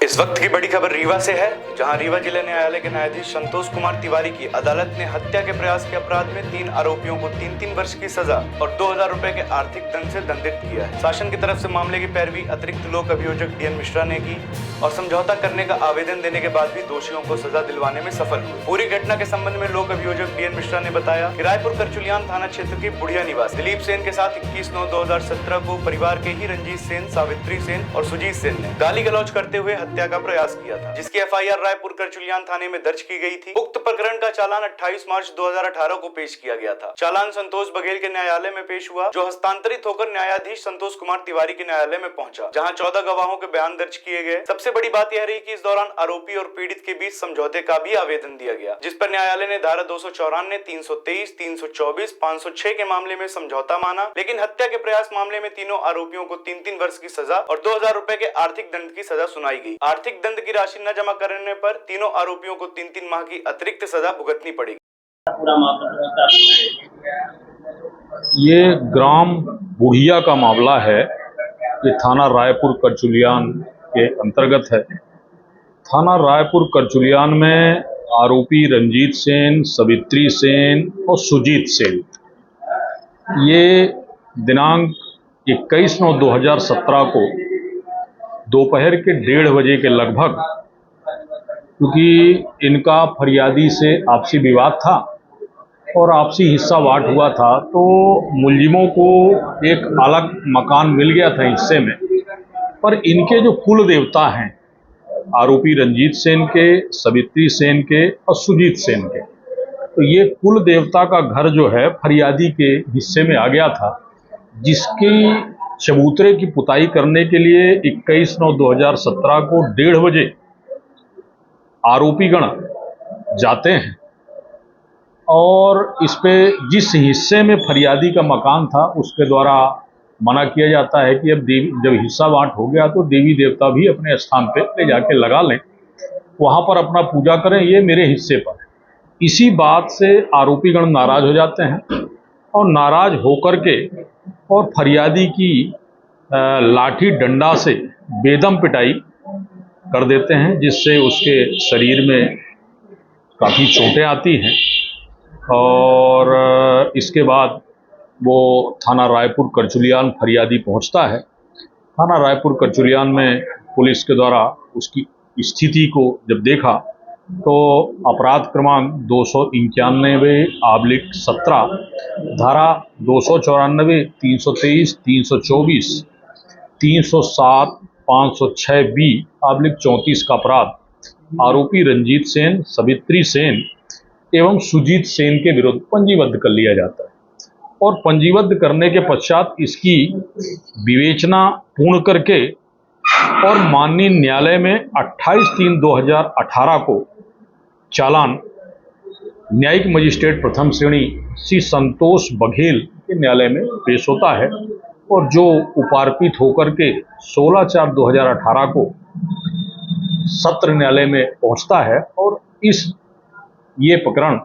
इस वक्त की बड़ी खबर रीवा से है, जहां रीवा जिला न्यायालय के न्यायाधीश संतोष कुमार तिवारी की अदालत ने हत्या के प्रयास के अपराध में 3 आरोपियों को 3-3 वर्ष की सजा और 2000 रुपए के आर्थिक दंड से दंडित किया है। शासन की तरफ से मामले की पैरवी अतिरिक्त लोक अभियोजक डीएन मिश्रा ने की और समझौता करने का आवेदन देने के बाद भी दोषियों को सजा दिलवाने में सफल हुए। पूरी घटना के संबंध में लोक अभियोजक डीएन मिश्रा ने बताया कि रायपुर करचुलियान थाना क्षेत्र के बुढ़िया निवासी दिलीप सेन के साथ 21/9/2017 को परिवार के ही रंजीत सेन, सावित्री सेन और सुजीत सेन ने गाली गलौज करते हुए हत्या का प्रयास किया था, जिसकी एफआईआर रायपुर करचुलियान थाने में दर्ज की गई थी। उक्त प्रकरण का चालान 28 मार्च 2018 को पेश किया गया था। चालान संतोष बघेल के न्यायालय में पेश हुआ, जो हस्तांतरित होकर न्यायाधीश संतोष कुमार तिवारी के न्यायालय में पहुंचा, जहां 14 गवाहों के बयान दर्ज किए गए। सबसे बड़ी बात यह रही कि इस दौरान आरोपी और पीड़ित के बीच समझौते का भी आवेदन दिया गया, जिस पर न्यायालय ने धारा 294, 323, 324, 506 के मामले में समझौता माना, लेकिन हत्या के प्रयास मामले में तीनों आरोपियों को 3-3 वर्ष की सजा और 2000 रुपए के आर्थिक दंड की सजा सुनाई गई। आर्थिक दंड की राशि न जमा करने पर तीनों आरोपियों को 3-3 माह की अतिरिक्त सजा भुगतनी पड़ेगी। ये ग्राम बुढ़िया का मामला है। ये थाना रायपुर करचुलियान के अंतर्गत है। थाना रायपुर करचुलियान में आरोपी रंजीत सेन, सावित्री सेन और सुजीत सेन ये दिनांक 21/9/2017 को दोपहर के 1:30 बजे के लगभग, क्योंकि इनका फरियादी से आपसी विवाद था और आपसी हिस्सा बांट हुआ था, तो मुलजिमों को एक अलग मकान मिल गया था हिस्से में। पर इनके जो कुल देवता हैं, आरोपी रंजीत सेन के, सावित्री सेन के और सुजीत सेन के, तो ये कुल देवता का घर जो है फरियादी के हिस्से में आ गया था, जिसकी चबूतरे की पुताई करने के लिए 21/9/2017 को 1:30 बजे आरोपीगण जाते हैं और इस पे जिस हिस्से में फरियादी का मकान था उसके द्वारा मना किया जाता है कि अब जब हिस्सा बांट हो गया तो देवी देवता भी अपने स्थान पे ले जाके लगा लें, वहाँ पर अपना पूजा करें, ये मेरे हिस्से पर है। इसी बात से आरोपीगण नाराज हो जाते हैं और नाराज होकर के और फरियादी की लाठी डंडा से बेदम पिटाई कर देते हैं, जिससे उसके शरीर में काफ़ी चोटें आती हैं। और इसके बाद वो थाना रायपुर करचुलियान फरियादी पहुंचता है। थाना रायपुर करचुलियान में पुलिस के द्वारा उसकी स्थिति को जब देखा तो अपराध क्रमांक 291/17, धारा 294, 323, 324, 307, 506B/34 का अपराध आरोपी रंजीत सेन, सावित्री सेन एवं सुजीत सेन के विरुद्ध पंजीबद्ध कर लिया जाता है और पंजीबद्ध करने के पश्चात इसकी विवेचना पूर्ण करके और माननीय न्यायालय में 28/3/2018 को चालान न्यायिक मजिस्ट्रेट प्रथम श्रेणी श्री संतोष बघेल के न्यायालय में पेश होता है और जो उपार्पित होकर के 16/4/2018 को सत्र न्यायालय में पहुंचता है और ये प्रकरण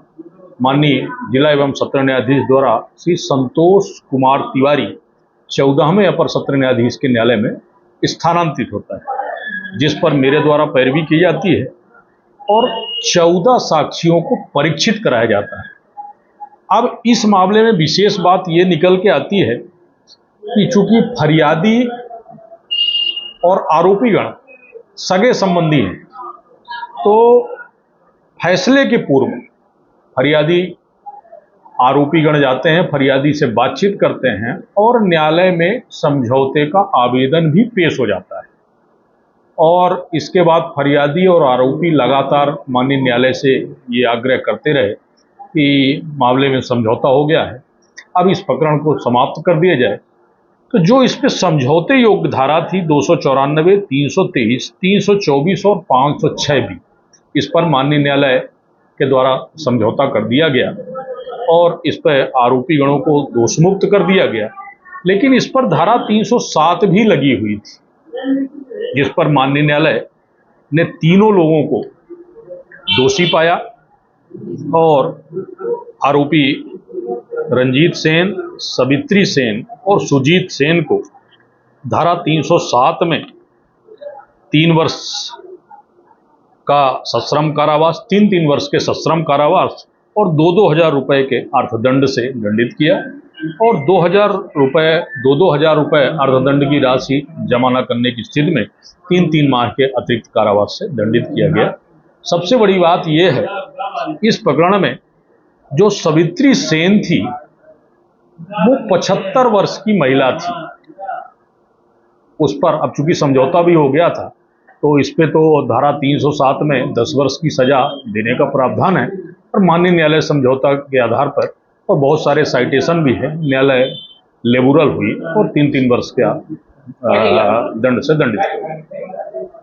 माननीय जिला एवं सत्र न्यायाधीश द्वारा श्री संतोष कुमार तिवारी 14वें अपर सत्र न्यायाधीश के न्यायालय में स्थानांतरित होता है, जिस पर मेरे द्वारा पैरवी की जाती है और 14 साक्षियों को परीक्षित कराया जाता है। अब इस मामले में विशेष बात ये निकल के आती है कि चूंकि फरियादी और आरोपीगण सगे संबंधी हैं, तो फैसले के पूर्व फरियादी आरोपीगण जाते हैं, फरियादी से बातचीत करते हैं और न्यायालय में समझौते का आवेदन भी पेश हो जाता है और इसके बाद फरियादी और आरोपी लगातार माननीय न्यायालय से ये आग्रह करते रहे कि मामले में समझौता हो गया है, अब इस प्रकरण को समाप्त कर दिया जाए। तो जो इस पे समझौते योग्य धारा थी 294, 323, 324 और 506B, इस पर माननीय न्यायालय के द्वारा समझौता कर दिया गया और इस पर आरोपी गणों को दोषमुक्त कर दिया गया। लेकिन इस पर धारा 307 भी लगी हुई थी, जिस पर माननीय न्यायालय ने तीनों लोगों को दोषी पाया और आरोपी रंजीत सेन, सावित्री सेन और सुजीत सेन को धारा 307 में 3 वर्ष का सश्रम कारावास, 3-3 वर्ष के सश्रम कारावास और 2-2 हजार रुपए के अर्थदंड से दंडित किया और 2,000 रुपए अर्थदंड की राशि जमा न करने की स्थिति में 3-3 माह के अतिरिक्त कारावास से दंडित किया गया। सबसे बड़ी बात यह है, इस प्रकरण में जो सवित्री सेन थी वो 75 वर्ष की महिला थी। उस पर अब चूंकि समझौता भी हो गया था तो इस पे तो धारा 307 में 10 वर्ष की सजा देने का प्रावधान है और माननीय न्यायालय समझौता के आधार पर और बहुत सारे साइटेशन भी है, न्यायालय लेबुरल हुई और 3-3 वर्ष का दंड से दंडित किया।